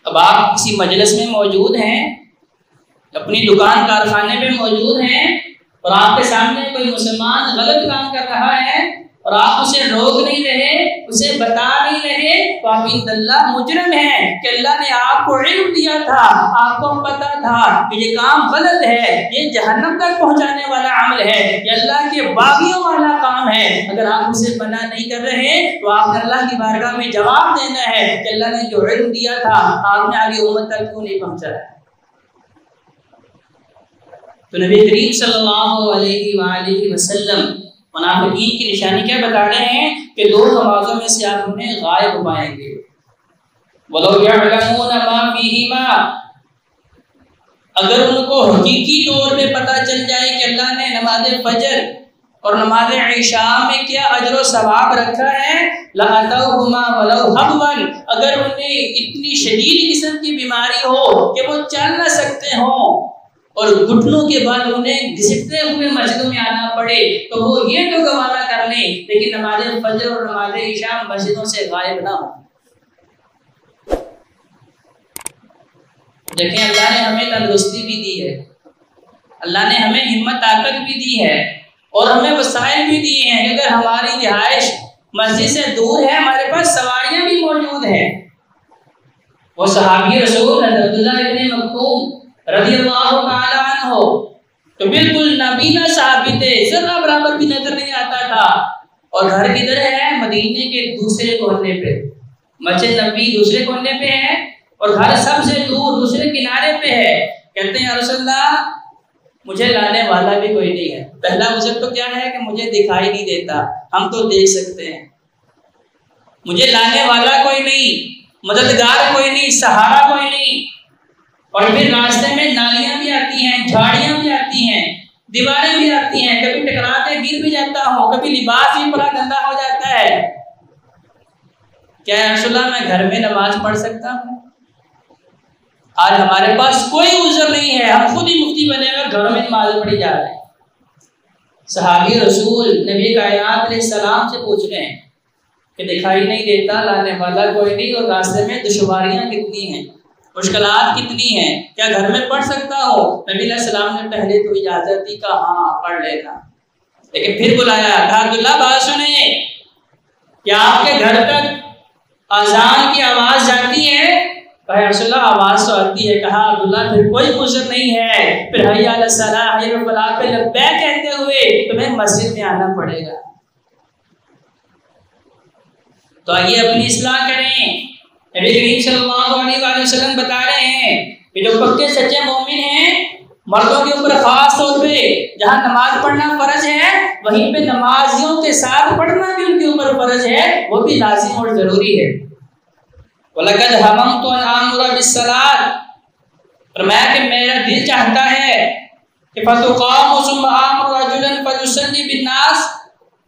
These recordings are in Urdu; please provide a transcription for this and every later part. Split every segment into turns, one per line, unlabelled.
اب آپ کسی مجلس میں موجود ہیں، اپنی دکان کارخانے میں موجود ہیں، اور آپ کے سامنے کوئی مسلمان غلط کام کر رہا ہے اور آپ اسے روک نہیں رہے، اسے بتا نہیں رہے، تو آپ عند اللہ مجرم ہیں کہ اللہ نے آپ کو علم دیا تھا، آپ کو پتا تھا کہ یہ کام غلط ہے، یہ جہنم تک پہنچانے والا عمل ہے، یہ اللہ کے باغیوں والا کام ہے۔ اگر آپ اسے منع نہیں کر رہے تو آپ نے اللہ کی بارگاہ میں جواب دینا ہے کہ اللہ نے جو علم دیا تھا آپ نے آگے امت تک کیوں نہیں پہنچایا۔ تو نبی کریم صلی اللہ علیہ وآلہ وسلم منافقین کی نشانی کیا بتا رہے ہیں کہ دو نمازوں میں سے آپ انہیں غائب پائیں گے۔ وَلَوْ يَعْلَمُونَ مَا فِيهِمَا، اگر ان کو حقیقی طور پہ پتہ چل جائے کہ اللہ نے نماز فجر اور نماز عشاء میں کیا اجر و ثواب رکھا ہے، لَأَتَوْهُمَا وَلَوْ حَبْوًا، اگر انہیں اتنی شدید قسم کی بیماری ہو کہ وہ چل نہ سکتے ہوں اور گھٹنوں کے بعد انہیں گھسٹتے ہوئے مسجدوں میں آنا پڑے تو وہ یہ تو گوارا کر لیں، لیکن نماز فجر اور نماز عشاء مسجدوں سے غائب نہ ہو۔ دیکھیں اللہ نے ہمیں تندرستی بھی دی ہے، اللہ نے ہمیں ہمت طاقت بھی دی ہے اور ہمیں وسائل بھی دیے ہیں۔ اگر ہماری رہائش مسجد سے دور ہے، ہمارے پاس سواریاں بھی موجود ہیں۔ وہ صحابی رسول حضرت عبداللہ ابن مکتوم رضی اللہ تعالی عنہ تو بالکل نابینا صحابی تھے، ذرہ برابر بھی نظر نہیں آتا تھا، اور گھر کدھر ہے؟ مدینے کے دوسرے کونے پہ، مسجد نبی دوسرے کونے پہ ہے اور گھر سب سے دور دوسرے کنارے پہ ہے۔ کہتے ہیں یا رسول اللہ مجھے لانے والا بھی کوئی نہیں ہے۔ پہلا عذر تو کیا ہے کہ مجھے دکھائی نہیں دیتا، ہم تو دیکھ سکتے ہیں، مجھے لانے والا کوئی نہیں، مددگار کوئی نہیں، سہارا کوئی نہیں، اور پھر راستے میں نالیاں بھی آتی ہیں، جھاڑیاں بھی آتی ہیں، دیواریں بھی آتی ہیں، کبھی ٹکرا کے گر بھی جاتا ہوں، کبھی لباس بھی پورا گندا ہو جاتا ہے۔ کیا یا رسول اللہ میں گھر میں نماز پڑھ سکتا ہوں؟ آج ہمارے پاس کوئی عذر نہیں ہے، ہم خود ہی مفتی بنے ہوئے گھروں میں نماز پڑھی جا رہے ہیں۔ صحابی رسول نبی کائنات علیہ السلام سے پوچھ رہے ہیں کہ دکھائی نہیں دیتا، لانے والا کوئی نہیں، اور راستے میں دشواریاں کتنی ہیں، مشکلات کتنی ہیں، کیا گھر میں پڑھ سکتا ہو؟ نبی علیہ السلام نے پہلے تو اجازت دی، کہا ہاں پڑھ لینا، لیکن پھر بلایا، کہا عبداللہ بات سنیں، کیا آپ کے گھر تک اذان کی آواز جاتی ہے؟ کہا رسول اللہ آواز تو آتی ہے۔ کہا عبداللہ پھر کوئی عذر نہیں ہے، پھر حی علی الصلاۃ حی علی الفلاح پہ لبیک کہتے ہوئے تمہیں مسجد میں آنا پڑے گا۔ تو آئیے اپنی اصلاح کریں۔ نبی کریم صلی اللہ علیہ وآلہ وسلم بتا رہے ہیں کہ جو پکے سچے مومن ہیں، مردوں کے اوپر خاص طور پہ جہاں نماز پڑھنا فرض ہے وہیں پہ نمازیوں کے ساتھ پڑھنا بھی ان کے اوپر فرض ہے، وہ بھی لازم اور ضروری ہے۔ وَلَقَدْ هَمَمْتُ أَنْ آمُرَ بِالصَّلَاةِ، فرمایا کہ میرا دل چاہتا ہے کہ فَتُقَامُ ثُمَّ آمُرُ رَجُلًا فَيُصَلِّي بِالنَّاسِ،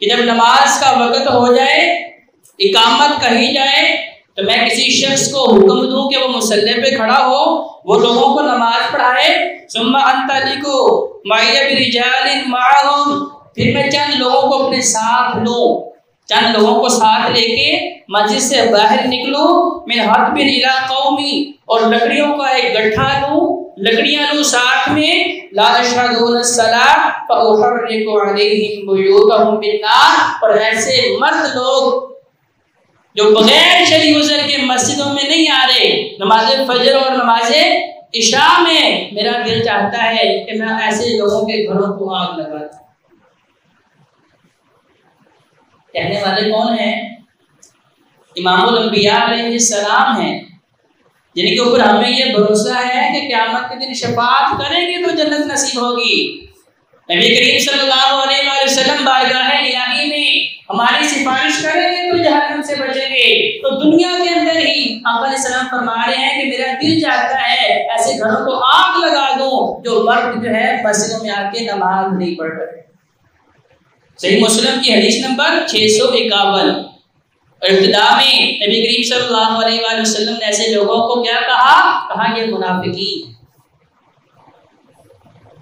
کہ جب نماز کا وقت ہو جائے، اقامت کہی جائے، تو میں کسی شخص کو حکم دوں کہ وہ مصلی پہ کھڑا ہو، وہ لوگوں کو نماز پڑھائے، ثُمَّ أَنْطَلِقُ مَعِيَ بِرِجَالٍ مَعَهُمْ، پھر میں چند لوگوں کو اپنے ساتھ لوں، چند لوگوں کو ساتھ لے کے مسجد سے باہر نکلوں، من حطب الى قومی، اور لکڑیوں کا ایک گٹھا لوں، لکڑیاں لوں ساتھ میں، لا يشهدون الصلاۃ فأحرق عليهم بيوتهم بالنار، اور ایسے مرد لوگ جو بغیر شرعی عذر کے مسجدوں میں نہیں آ رہے، نماز فجر اور نماز عشاء میں، میرا دل چاہتا ہے کہ میں ایسے لوگوں کے گھروں کو آگ لگا دوں۔ کہنے والے کون ہیں؟ امام الانبیاء علیہ السلام ہیں، جن کے اوپر ہمیں یہ بھروسہ ہے کہ قیامت کے دن شفاعت کریں گے تو جنت نصیب ہوگی۔ نبی کریم صلی اللہ علیہ وآلہ وسلم بارگاہ الہی میں ہماری سفارش کریں گے تو جہنم سے بچیں گے۔ تو دنیا کے اندر ہی آقا علیہ السلام فرما رہے ہیں کہ میرا دل چاہتا ہے ایسے گھروں کو آگ لگا دوں جو مرد جو ہے مسجدوں میں آ کے نماز نہیں پڑھ رہے۔ صحیح مسلم کی حدیث نمبر 651، ابتدا میں نبی کریم صلی اللہ علیہ وآلہ وسلم نے ایسے لوگوں کو کیا کہا یہ منافقین۔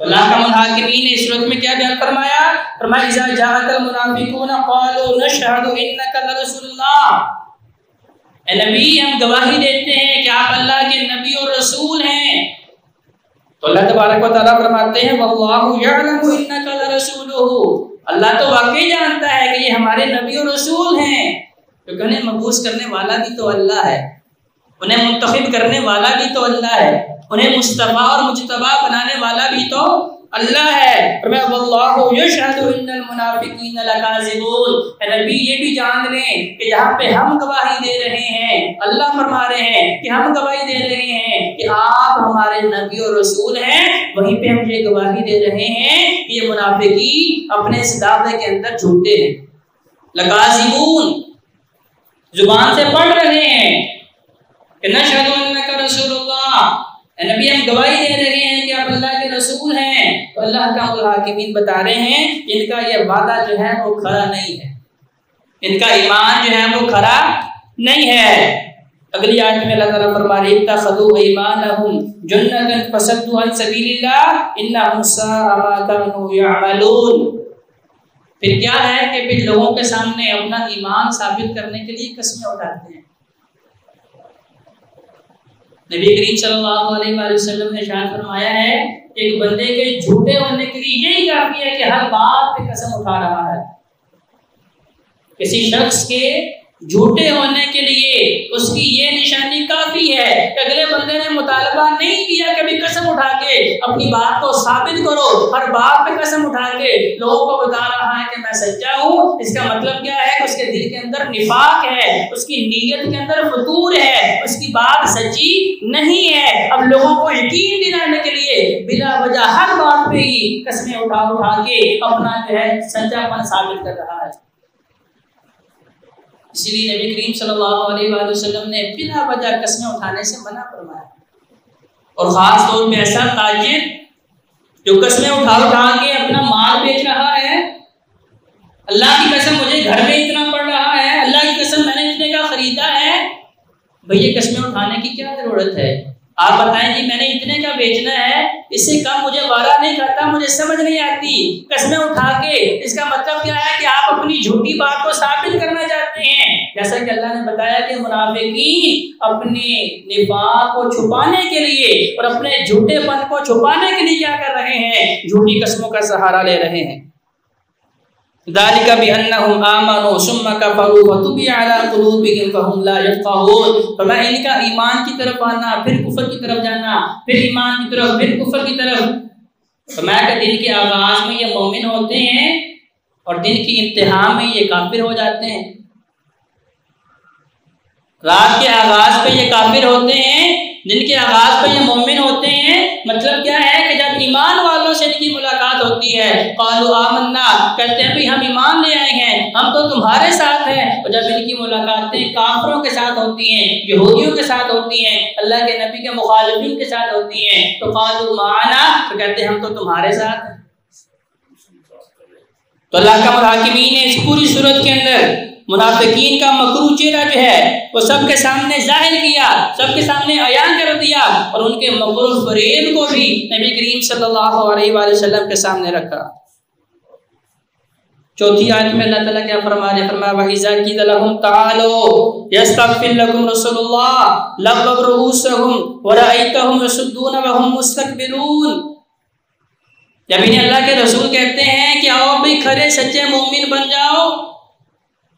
اللہ کا منافقین نے اس صورت میں کیا بیان فرمایا؟ فرمایا اذا جاءك المنافقون قالوا نشهد انك لرسول اللہ، اے نبی ہم گواہی دیتے ہیں کہ آپ اللہ کے نبی اور رسول ہیں۔ تو اللہ تبارک و تعالیٰ فرماتے ہیں واللہ یعلم انک لرسولہ، اللہ تو واقعی جانتا ہے کہ یہ ہمارے نبی اور رسول ہیں، کیونکہ انہیں مبعوث کرنے والا بھی تو اللہ ہے، انہیں منتخب کرنے والا بھی تو اللہ ہے، انہیں مصطفیٰ اور مجتبی بنانے والا بھی تو اللہ ہے۔ فرمایا واللہ یشہد ان المنافقین لکاذبون، اے نبی یہ بھی جان لیں کہ جہاں پہ ہم گواہی دے رہے ہیں، اللہ فرما رہے ہیں کہ ہم گواہی دے رہے ہیں کہ آپ ہمارے نبی اور رسول ہیں، وہیں پہ ہم یہ گواہی دے رہے ہیں کہ یہ منافقین اپنے اس دعوے کے اندر جھوٹے ہیں۔ لکاذبون زبان سے پڑھ رہے ہیں کہ نشہد انک رسول اللہ، اے نبی ہم گواہی دے رہے ہیں کہ آپ اللہ کے رسول ہیں۔ تو اللہ کا الحاکمین بتا رہے ہیں ان کا یہ وعدہ جو ہے وہ کھرا نہیں ہے، ان کا ایمان جو ہے وہ کھرا نہیں ہے۔ اگلی آیت میں اللہ تعالیٰ فرما رہے ہیں اتخذوا ایمانہم جنۃ فصدوا عن سبیل اللہ انہم ساء ما كانوا یعملون۔ پھر کیا ہے کہ پھر لوگوں کے سامنے اپنا ایمان ثابت کرنے کے لیے قسمیں اٹھاتے ہیں۔ نبی کریم صلی اللہ علیہ وآلہ وسلم نے ارشاد فرمایا ہے ایک بندے کے جھوٹے ہونے کے لیے یہی کافی ہے کہ ہر بات پہ قسم اٹھا رہا ہے۔ کسی شخص کے جھوٹے ہونے کے لیے اس کی یہ نشانی کافی ہے کہ اگلے بندے نے مطالبہ نہیں کیا کبھی قسم اٹھا کے اپنی بات کو ثابت کرو، ہر بات پہ قسم اٹھا کے لوگوں کو بتا رہا ہے کہ میں سچا ہوں۔ اس کا مطلب کیا ہے کہ اس کے دل کے اندر نفاق ہے، اس کی نیت کے اندر فتور ہے، اس کی بات سچی نہیں ہے۔ اب لوگوں کو یقین دلانے کے لیے بلا وجہ ہر بات پہ ہی قسمیں اٹھا کے اپنا جو ہے سچا پن ثابت کر رہا ہے۔ اسی لیے نبی کریم صلی اللہ علیہ وآلہ وسلم نے بلا وجہ قسمیں اٹھانے سے منع فرمایا، اور خاص طور پہ ایسا تاجر جو قسمیں اٹھا کے اپنا مال بیچ رہا ہے، اللہ کی قسم مجھے گھر میں اتنا پڑ رہا ہے، اللہ کی قسم میں نے اتنے کا خریدا ہے، بھئی یہ قسمیں اٹھانے کی کیا ضرورت ہے؟ آپ بتائیں جی میں نے اتنے کا بیچنا ہے، اس سے کم مجھے وعدہ نہیں کرتا، مجھے سمجھ نہیں آتی۔ قسمیں اٹھا کے اس کا مطلب کیا ہے کہ آپ اپنی جھوٹی بات کو ثابت کرنا چاہتے ہیں، جیسا کہ اللہ نے بتایا کہ منافقین اپنے نفاق کو چھپانے کے لیے اور اپنے جھوٹے پن کو چھپانے کے لیے کیا کر رہے ہیں؟ جھوٹی قسموں کا سہارا لے رہے ہیں۔ ذالک بانہم آمنوا ثم کفروا فطبع علی قلوبہم فہم لا یفقہون۔ فرمایا ان کا ایمان کی طرف آنا، پھر کفر کی طرف جانا، پھر ایمان کی طرف، پھر کفر کی طرف۔ فرمایا کہ دن کے آغاز میں یہ مومن ہوتے ہیں اور دن کی انتہا میں یہ کافر ہو جاتے ہیں۔ رات کے آغاز پہ یہ کافر ہوتے ہیں، دن کے آغاز پہ یہ مومن ہوتے ہیں۔ مطلب کیا ہے کہ جب ایمان والوں سے ان کی ملاقات ہوتی ہے قالوا آمنا، کہتے ہیں بھی ہم ایمان لے آئے ہیں، ہم تو تمہارے ساتھ ہیں، اور جب ان کی ملاقاتیں کافروں کے ساتھ ہوتی ہیں، یہودیوں کے ساتھ ہوتی ہیں، اللہ کے نبی کے مخالفین کے ساتھ ہوتی ہیں، تو قالوا معنا، تو کہتے ہیں ہم تو تمہارے ساتھ ہیں۔ تو اللہ کا الحاکمین نے اس پوری صورت کے اندر منافقین کا مکروہ چہرہ جو ہے وہ سب کے سامنے ظاہر کیا، سب کے سامنے عیان کر دیا، اور ان کے مکروہ فریب کو بھی نبی کریم صلی اللہ علیہ وآلہ وسلم کے سامنے رکھا۔ چوتھی آیت میں اللہ تعالیٰ کیا فرما رہے ہیں؟ فرمایا وَإِذَا قِيلَ لَهُمْ تَعَالَوْا يَسْتَغْفِرْ لَكُمْ رَسُولُ اللَّهِ لَوَّوْا رُءُوسَهُمْ وَرَأَيْتَهُمْ يَصُدُّونَ وَهُمْ مُسْتَكْبِرُونَ۔ جب انہیں اللہ کے رسول کہتے ہیں کہ آؤ بھی کھرے سچے مومن بن جاؤ،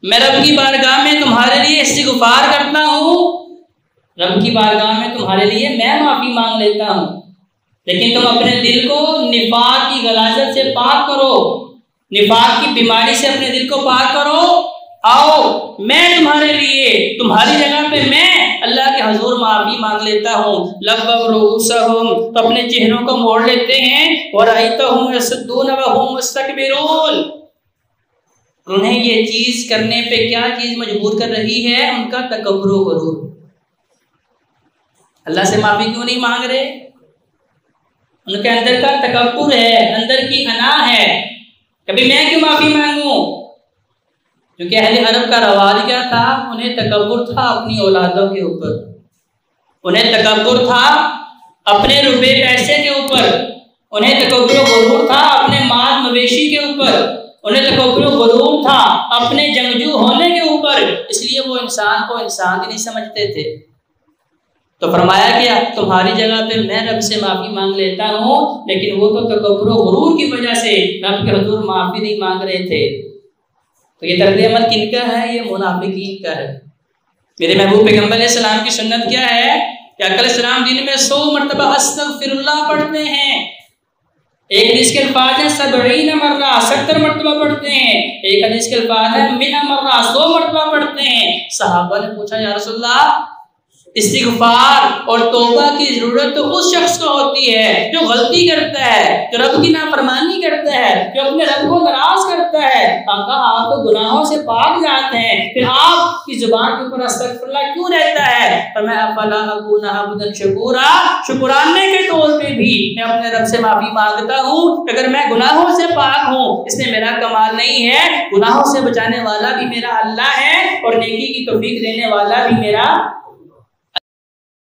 میں رب کی بارگاہ میں تمہارے لیے استغفار کرتا ہوں، رب کی بارگاہ میں تمہارے لیے میں معافی مانگ لیتا ہوں، لیکن تم اپنے دل کو نفاق کی غلاظت سے پاک کرو، نفاق کی بیماری سے اپنے دل کو پاک کرو، آؤ میں تمہارے لیے تمہاری جگہ پہ میں اللہ کے حضور معافی مانگ لیتا ہوں۔ لَوَّوْا رُءُوسَهُمْ، تو اپنے چہروں کو موڑ لیتے ہیں، وَرَأَيْتَهُمْ يَصُدُّونَ وَهُمْ مُسْتَكْبِرُونَ، انہیں یہ چیز کرنے پہ کیا چیز مجبور کر رہی ہے؟ ان کا تکبر و غرور۔ اللہ سے معافی کیوں نہیں مانگ رہے؟ ان کے اندر کا تکبر ہے، اندر کی انا ہے، کبھی میں کیوں معافی مانگوں؟ کیونکہ اہل عرب کا رواج کیا تھا؟ انہیں تکبر تھا اپنی اولادوں کے اوپر، انہیں تکبر تھا اپنے روپے پیسے کے اوپر، انہیں تکبر و غرور تھا اپنے مال مویشی کے اوپر، انہیں تکبر و غرور تھا اپنے جنگجو ہونے کے اوپر، اس لیے وہ انسان کو انسان ہی نہیں سمجھتے تھے۔ تو فرمایا کہ تمہاری جگہ پہ میں رب سے معافی مانگ لیتا ہوں، لیکن وہ تو تکبر و غرور کی وجہ سے رب کے حضور معافی نہیں مانگ رہے تھے۔ تو یہ طرز عمل کن کا ہے؟ یہ منافقین کا ہے۔ میرے محبوب پیغمبر علیہ السلام کی سنت کیا ہے کہ آقا علیہ السلام دن میں 100 مرتبہ استغفر اللہ پڑھتے ہیں۔ ایک حدیث کے الفاظ ہیں 70 مرہ، 70 مرتبہ پڑھتے ہیں۔ ایک حدیث کے الفاظ ہیں 100 مرہ، 100 مرتبہ پڑھتے ہیں۔ صحابہ نے پوچھا یا رسول اللہ، استغفار اور توبہ کی ضرورت تو اس شخص کو ہوتی ہے جو غلطی کرتا ہے، جو رب کی نافرمانی کرتا ہے، جو اپنے رب کو ناراض کرتا ہے۔ آقا آپ تو گناہوں سے پاک ذات ہیں، پھر آپ کی زبان کے اوپر استغفر اللہ کیوں رہتا ہے؟ فرمایا افلا اکون عبدا شکورا، شکرانے کے طور پہ بھی میں اپنے رب سے معافی مانگتا ہوں۔ اگر میں گناہوں سے پاک ہوں اس میں میرا کمال نہیں ہے، گناہوں سے بچانے والا بھی میرا اللہ ہے اور نیکی کی توفیق دینے والا بھی میرا